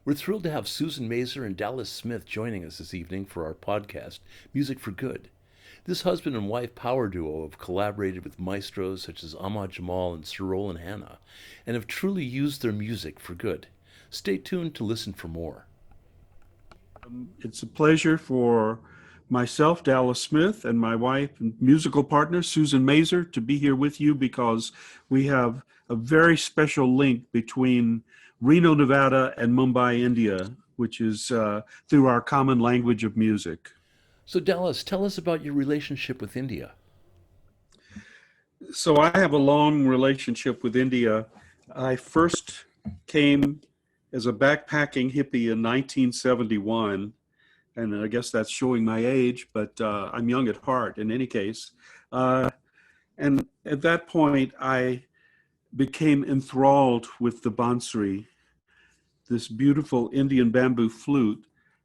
We're thrilled to have Suzan Mazer and Dallas Smith joining us this evening for our podcast, Music for Good. This husband and wife power duo have collaborated with maestros such as Ahmad Jamal and Sir Roland Hanna and have truly used their music for good. Stay tuned to listen for more. It's a pleasure for myself, Dallas Smith, and my wife and musical partner, Suzan Mazer, to be here with you because we have a very special link between Reno, Nevada, and Mumbai, India, which is through our common language of music. So, Dallas, tell us about your relationship with India. So I have a long relationship with India. I first came as a backpacking hippie in 1971, and I guess that's showing my age, but I'm young at heart in any case. Uh, and at that point, I became enthralled with the bansuri, this beautiful Indian bamboo flute.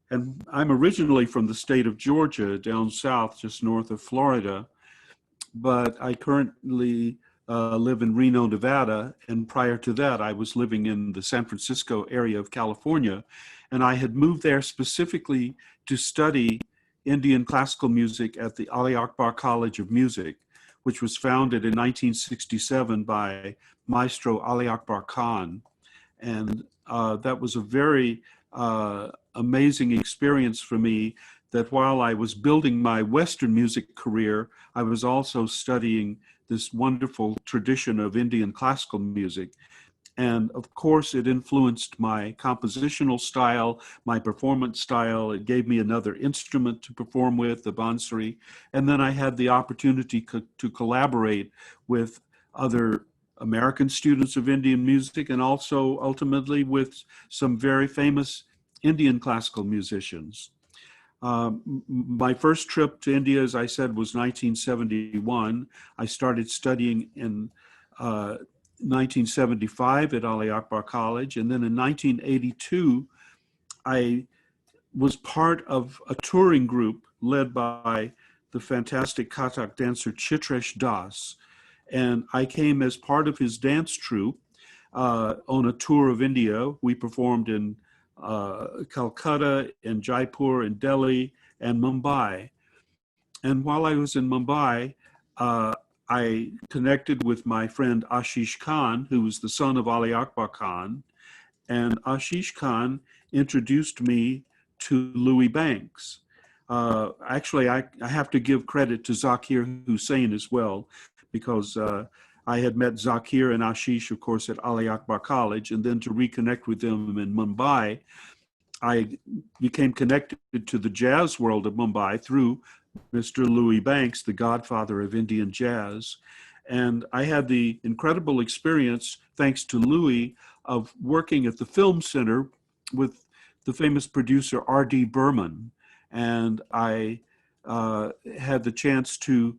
And I'm originally from the state of Georgia, down south, just north of Florida, but I currently live in Reno, Nevada. And prior to that, I was living in the San Francisco area of California. And I had moved there specifically to study Indian classical music at the Ali Akbar College of Music, which was founded in 1967 by Maestro Ali Akbar Khan. And that was a very amazing experience for me, that while I was building my Western music career, I was also studying this wonderful tradition of Indian classical music. And of course, it influenced my compositional style, my performance style. It gave me another instrument to perform with, the bansuri. And then I had the opportunity to collaborate with other American students of Indian music, and also ultimately with some very famous Indian classical musicians. My first trip to India, as I said, was 1971. I started studying in 1975 at Ali Akbar College. And then in 1982, I was part of a touring group led by the fantastic Kathak dancer Chitresh Das. And I came as part of his dance troupe on a tour of India. We performed in Calcutta, in Jaipur, in Delhi, and Mumbai. And while I was in Mumbai, I connected with my friend Ashish Khan, who was the son of Ali Akbar Khan. And Ashish Khan introduced me to Louis Banks. Actually, I have to give credit to Zakir Hussain as well, because I had met Zakir and Ashish, of course, at Ali Akbar College, and then to reconnect with them in Mumbai, I became connected to the jazz world of Mumbai through Mr. Louis Banks, the godfather of Indian jazz. And I had the incredible experience, thanks to Louis, of working at the Film Center with the famous producer R.D. Burman. And I had the chance to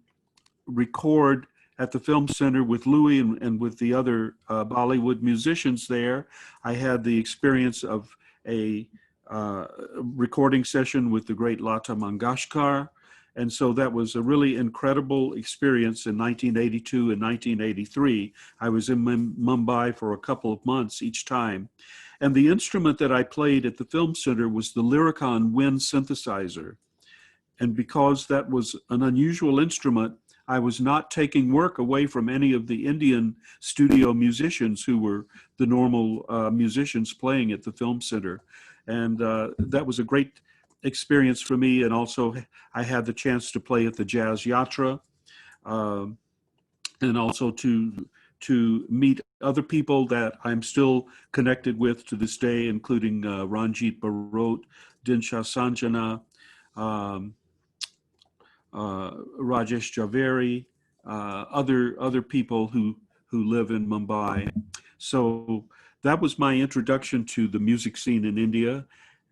record at the Film Center with Louis and with the other Bollywood musicians there. I had the experience of a recording session with the great Lata Mangeshkar. And so that was a really incredible experience in 1982 and 1983. I was in Mumbai for a couple of months each time. And the instrument that I played at the Film Center was the Lyricon Wind synthesizer. And because that was an unusual instrument, I was not taking work away from any of the Indian studio musicians who were the normal musicians playing at the Film Center. And that was a great experience for me. And also I had the chance to play at the Jazz Yatra, and also to meet other people that I'm still connected with to this day, including Ranjit Barot, Dinsha Sanjana, Rajesh Javeri, other people who live in Mumbai. So that was my introduction to the music scene in India.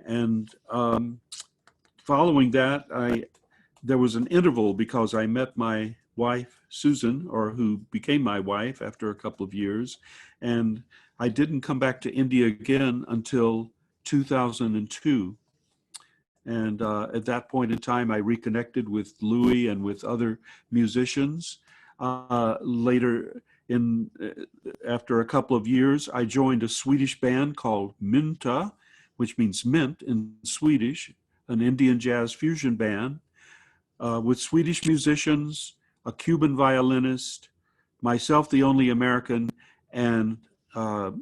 And following that, there was an interval because I met my wife, Suzan, or who became my wife after a couple of years. And I didn't come back to India again until 2002. And at that point in time, I reconnected with Louis and with other musicians. Later, after a couple of years, I joined a Swedish band called Mynta, which means mint in Swedish, an Indian jazz fusion band with Swedish musicians, a Cuban violinist, myself, the only American, and Fazl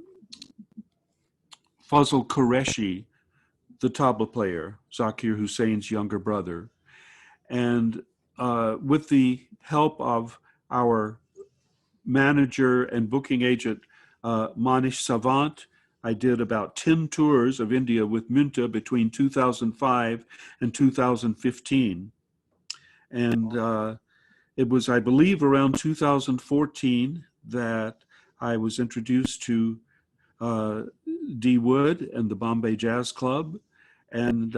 Qureshi, the tabla player, Zakir Hussein's younger brother. And with the help of our manager and booking agent, Manish Savant, I did about 10 tours of India with Mynta between 2005 and 2015. And it was, I believe, around 2014 that I was introduced to D. Wood and the Bombay Jazz Club. And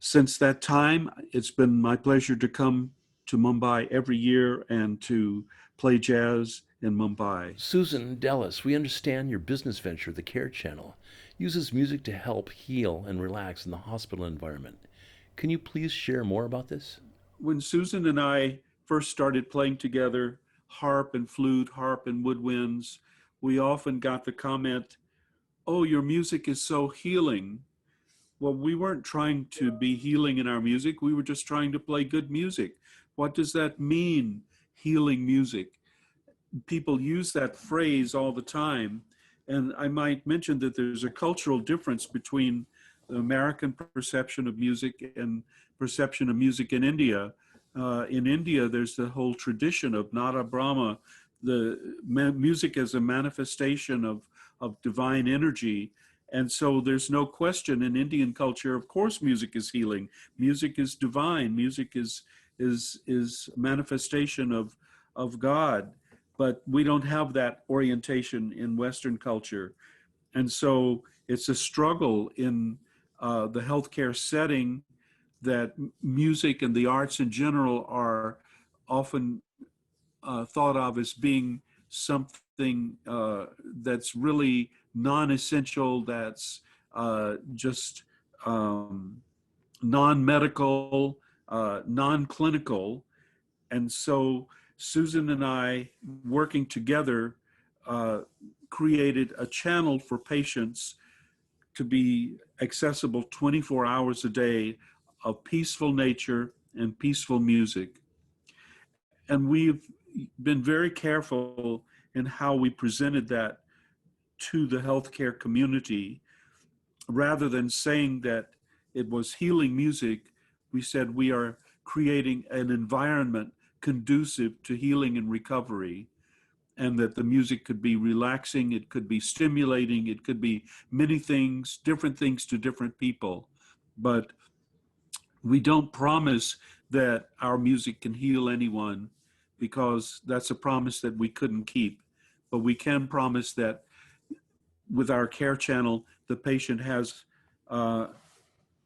since that time, it's been my pleasure to come to Mumbai every year and to play jazz in Mumbai. Suzan Dallas, we understand your business venture, the Care Channel, uses music to help heal and relax in the hospital environment. Can you please share more about this? When Suzan and I first started playing together, harp and flute, harp and woodwinds, we often got the comment, "Oh, your music is so healing." Well, we weren't trying to be healing in our music. We were just trying to play good music. What does that mean, healing music? People use that phrase all the time. And I might mention that there's a cultural difference between the American perception of music and perception of music in India. In India, there's the whole tradition of Nada Brahma, the music as a manifestation of divine energy. And so there's no question in Indian culture, of course, music is healing. Music is divine. Music is manifestation of God. But we don't have that orientation in Western culture. And so it's a struggle in the healthcare setting that music and the arts in general are often thought of as being something that's really non-essential, that's just non-medical, non-clinical. And so Suzan and I, working together, created a channel for patients to be accessible 24 hours a day of peaceful nature and peaceful music. And we've been very careful in how we presented that to the healthcare community. Rather than saying that it was healing music, we said we are creating an environment conducive to healing and recovery, and that the music could be relaxing, it could be stimulating, it could be many things, different things to different people. But we don't promise that our music can heal anyone, because that's a promise that we couldn't keep. But we can promise that with our care channel, the patient has an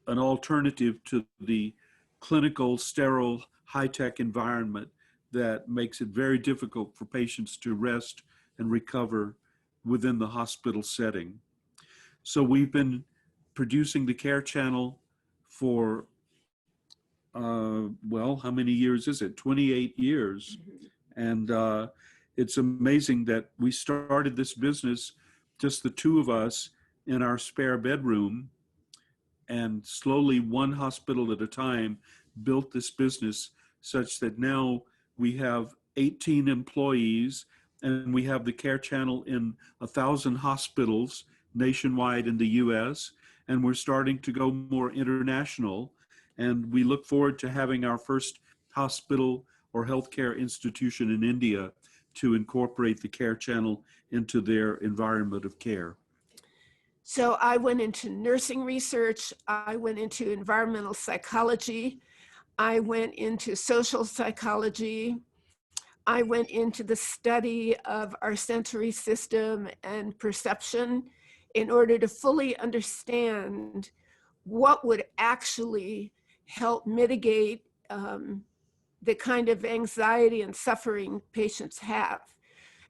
alternative to the clinical, sterile, high-tech environment that makes it very difficult for patients to rest and recover within the hospital setting. So we've been producing the care channel for, well, how many years is it? 28 years. And it's amazing that we started this business, just the two of us in our spare bedroom, and slowly, one hospital at a time, built this business such that now we have 18 employees, and we have the care channel in 1,000 hospitals nationwide in the US, and we're starting to go more international. And we look forward to having our first hospital or healthcare institution in India to incorporate the care channel into their environment of care. So I went into nursing research, I went into environmental psychology, I went into social psychology, I went into the study of our sensory system and perception in order to fully understand what would actually help mitigate the kind of anxiety and suffering patients have.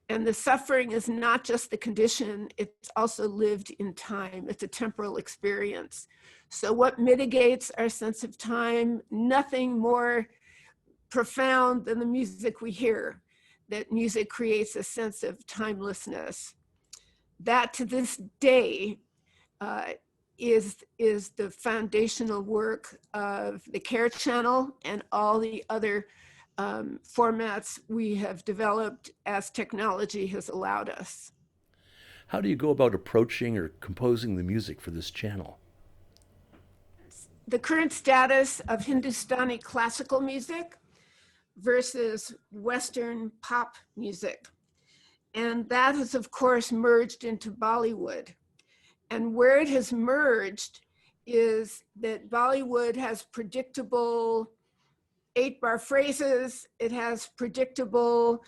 And the suffering is not just the condition, it's also lived in time. It's a temporal experience. So what mitigates our sense of time? Nothing more profound than the music we hear, that music creates a sense of timelessness. That to this day is the foundational work of the Care Channel and all the other formats we have developed as technology has allowed us. How do you go about approaching or composing the music for this channel? The current status of Hindustani classical music versus Western pop music. And that has, of course, merged into Bollywood. And where it has merged is that Bollywood has predictable 8-bar phrases. It has predictable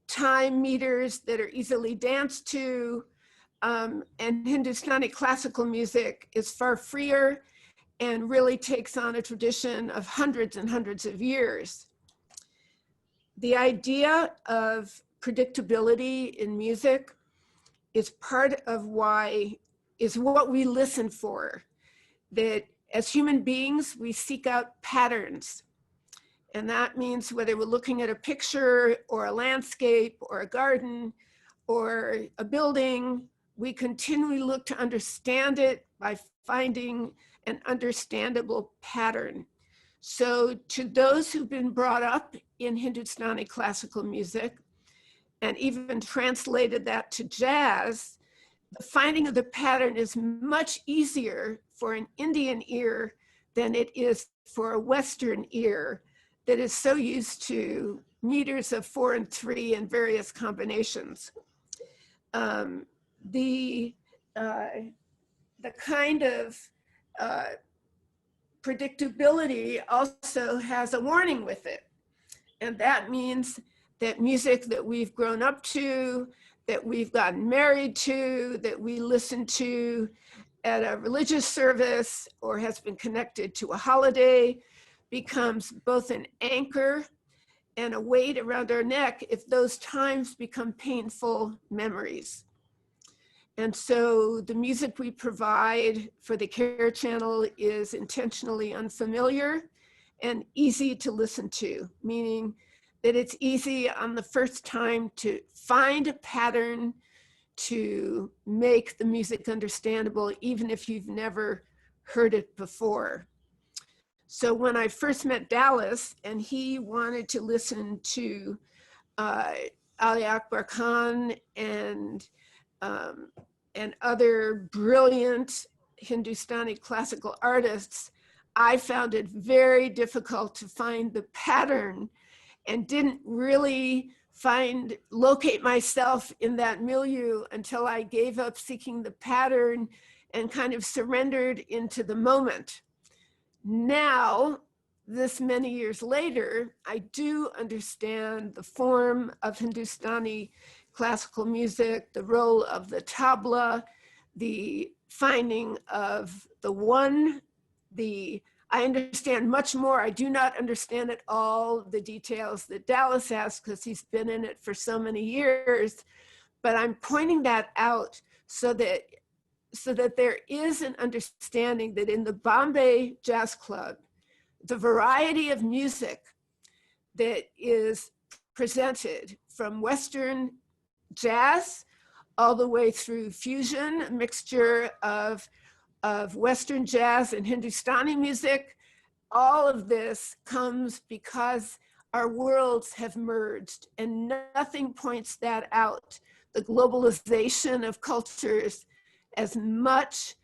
time meters that are easily danced to. And Hindustani classical music is far freer and really takes on a tradition of hundreds and hundreds of years. The idea of predictability in music is part of what we listen for. That as human beings, we seek out patterns. And that means whether we're looking at a picture or a landscape or a garden or a building, we continually look to understand it by finding an understandable pattern. So to those who've been brought up in Hindustani classical music and even translated that to jazz, the finding of the pattern is much easier for an Indian ear than it is for a Western ear that is so used to meters of 4 and 3 and various combinations. The kind of predictability also has a warning with it. And that means that music that we've grown up to, that we've gotten married to, that we listen to at a religious service or has been connected to a holiday becomes both an anchor and a weight around our neck if those times become painful memories. And so the music we provide for the Care Channel is intentionally unfamiliar and easy to listen to, meaning that it's easy on the first time to find a pattern to make the music understandable, even if you've never heard it before. So when I first met Dallas and he wanted to listen to Ali Akbar Khan and other brilliant Hindustani classical artists, I found it very difficult to find the pattern and didn't really locate myself in that milieu until I gave up seeking the pattern and kind of surrendered into the moment. Now, this many years later, I do understand the form of Hindustani classical music, the role of the tabla, the finding of the one, I understand much more. I do not understand at all the details that Dallas has because he's been in it for so many years, but I'm pointing that out so that there is an understanding that in the Bombay Jazz Club, the variety of music that is presented from Western jazz all the way through fusion, a mixture of Western jazz and Hindustani music, all of this comes because our worlds have merged and nothing points that out. The globalization of cultures as much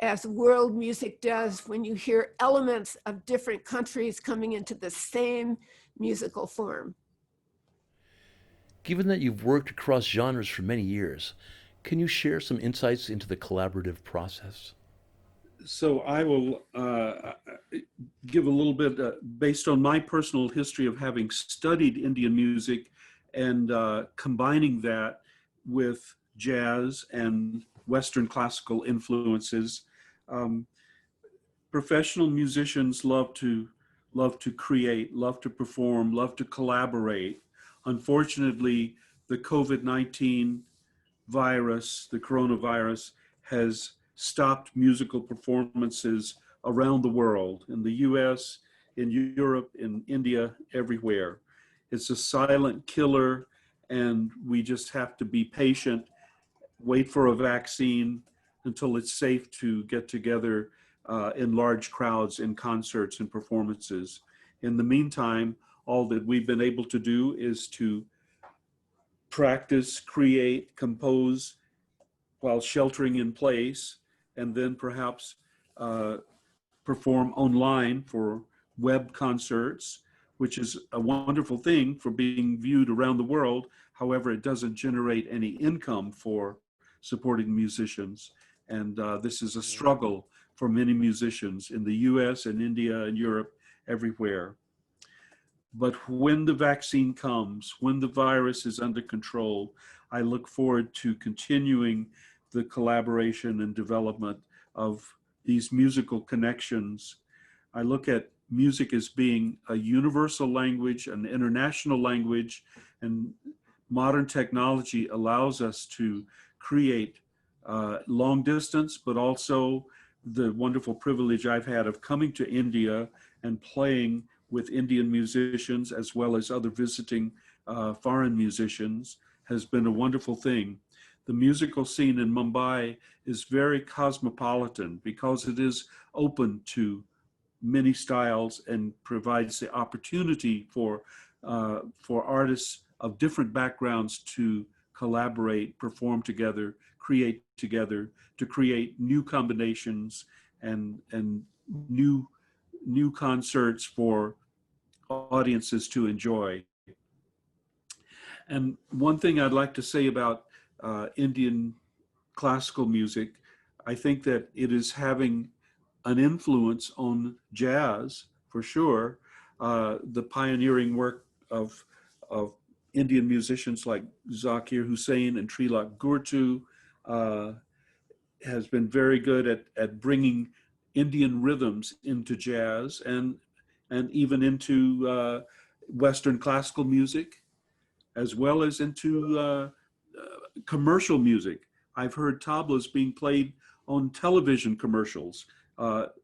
as world music does when you hear elements of different countries coming into the same musical form. Given that you've worked across genres for many years, can you share some insights into the collaborative process? So I will give a little bit, based on my personal history of having studied Indian music and combining that with jazz and Western classical influences. Professional musicians love to create, love to perform, love to collaborate. Unfortunately, the COVID-19 virus, the coronavirus, has stopped musical performances around the world, in the US, in Europe, in India, everywhere. It's a silent killer, and we just have to be patient, wait for a vaccine, until it's safe to get together in large crowds in concerts and performances. In the meantime, all that we've been able to do is to practice, create, compose while sheltering in place, and then perhaps perform online for web concerts, which is a wonderful thing for being viewed around the world. However, it doesn't generate any income for supporting musicians. And this is a struggle for many musicians in the US and India and Europe, everywhere. But when the vaccine comes, when the virus is under control, I look forward to continuing the collaboration and development of these musical connections. I look at music as being a universal language, an international language, and modern technology allows us to create long distance, but also the wonderful privilege I've had of coming to India and playing with Indian musicians as well as other visiting foreign musicians has been a wonderful thing. The musical scene in Mumbai is very cosmopolitan because it is open to many styles and provides the opportunity for artists of different backgrounds to collaborate, perform together, create together, to create new combinations and new concerts for audiences to enjoy. And one thing I'd like to say about Indian classical music, I think that it is having an influence on jazz for sure. The pioneering work of Indian musicians like Zakir Hussain and Trilok Gurtu has been very good at bringing Indian rhythms into jazz and even into Western classical music, as well as into commercial music. I've heard tablas being played on television commercials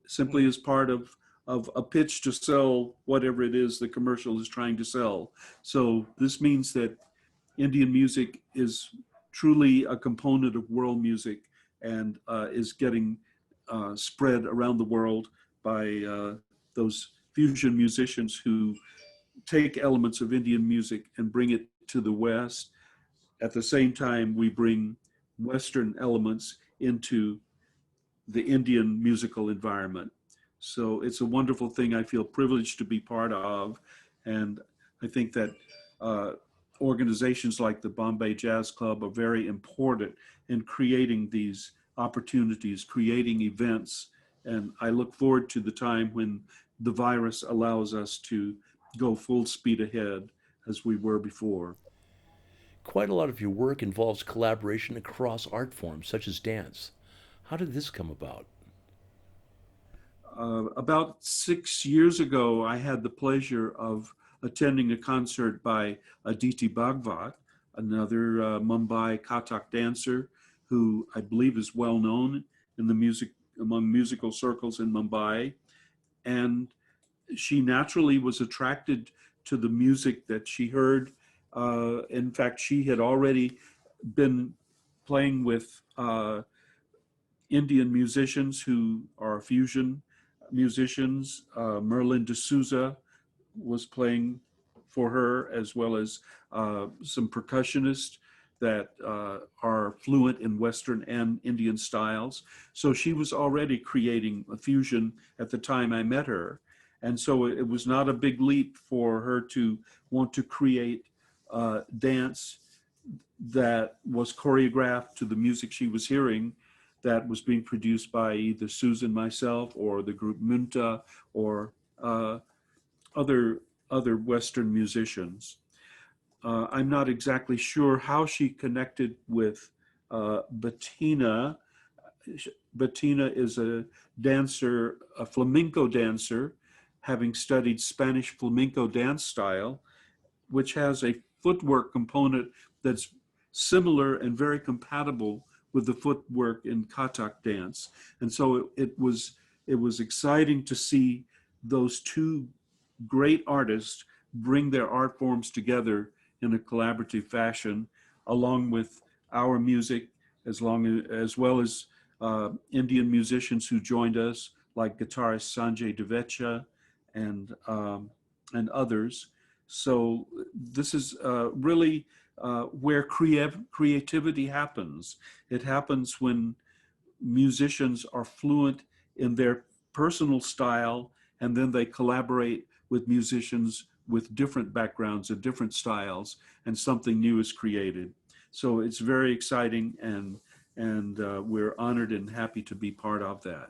simply as part of a pitch to sell whatever it is the commercial is trying to sell. So this means that Indian music is truly a component of world music and is getting spread around the world by those fusion musicians who take elements of Indian music and bring it to the West. At the same time, we bring Western elements into the Indian musical environment. So it's a wonderful thing I feel privileged to be part of. And I think that organizations like the Bombay Jazz Club are very important in creating these opportunities, creating events. And I look forward to the time when the virus allows us to go full speed ahead as we were before. Quite a lot of your work involves collaboration across art forms, such as dance. How did this come about? About 6 years ago, I had the pleasure of attending a concert by Aditi Bhagwat, another Mumbai Kathak dancer who I believe is well known in the among musical circles in Mumbai. And she naturally was attracted to the music that she heard. In fact, she had already been playing with Indian musicians who are fusion musicians. Merlin D'Souza was playing for her, as well as some percussionists that are fluent in Western and Indian styles. So she was already creating a fusion at the time I met her. And so it was not a big leap for her to want to create dance that was choreographed to the music she was hearing that was being produced by either Suzan, myself, or the group Munta, or other Western musicians. I'm not exactly sure how she connected with Bettina. Bettina is a dancer, a flamenco dancer, having studied Spanish flamenco dance style, which has a footwork component that's similar and very compatible with the footwork in Kathak dance. And so it was exciting to see those two great artists bring their art forms together in a collaborative fashion, along with our music, as well as Indian musicians who joined us, like guitarist Sanjay Devecha and others. So this is really where creativity happens. It happens when musicians are fluent in their personal style, and then they collaborate with musicians with different backgrounds and different styles, and something new is created. So it's very exciting, and we're honored and happy to be part of that.